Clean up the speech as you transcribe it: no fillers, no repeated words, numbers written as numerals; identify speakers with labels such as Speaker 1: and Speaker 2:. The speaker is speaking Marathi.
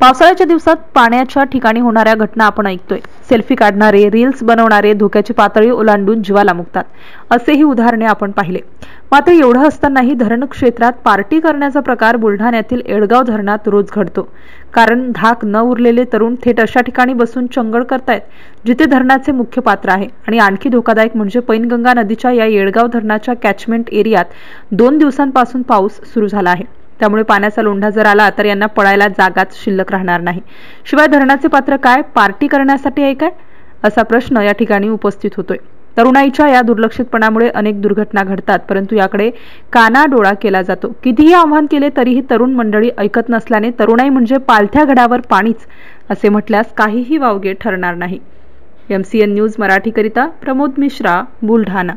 Speaker 1: पावसाळ्याच्या दिवसात पाण्याच्या ठिकाणी होणाऱ्या घटना आपण ऐकतोय। सेल्फी काढणारे, रील्स बनवणारे धोक्याची पातळी ओलांडून जीवाला मुकतात, असेही उदाहरणे आपण पाहिले। मात्र एवढं असतानाही धरण क्षेत्रात पार्टी करण्याचा प्रकार बुलढाण्यातील एडगाव धरणात रोज घडतो। कारण धाक न उरलेले तरुण थेट अशा ठिकाणी बसून चंगळ करतायत जिथे धरणाचे मुख्य पात्र आहे। आणि आणखी धोकादायक म्हणजे पैनगंगा नदीच्या या एडगाव धरणाच्या कॅचमेंट एरियात 2 दिवसांपासून पाऊस सुरू झाला आहे। त्यामुळे पाण्याचा लोंढा जर आला तर यांना पळायला जागाच शिल्लक राहणार नाही। शिवाय धरणाचे पात्र काय पार्टी करण्यासाठी आहे काय, असा प्रश्न या ठिकाणी उपस्थित होतोय। तरुणाईच्या या दुर्लक्षितपणामुळे अनेक दुर्घटना घडतात, परंतु याकडे कानाडोळा केला जातो। कितीही आव्हान केले तरीही तरुण मंडळी ऐकत नसल्याने तरुणाई म्हणजे पालथ्या घडावर पाणीच असे म्हटल्यास काहीही वावगे ठरणार नाही। MCN न्यूज मराठीकरिता प्रमोद मिश्रा, बुलढाणा।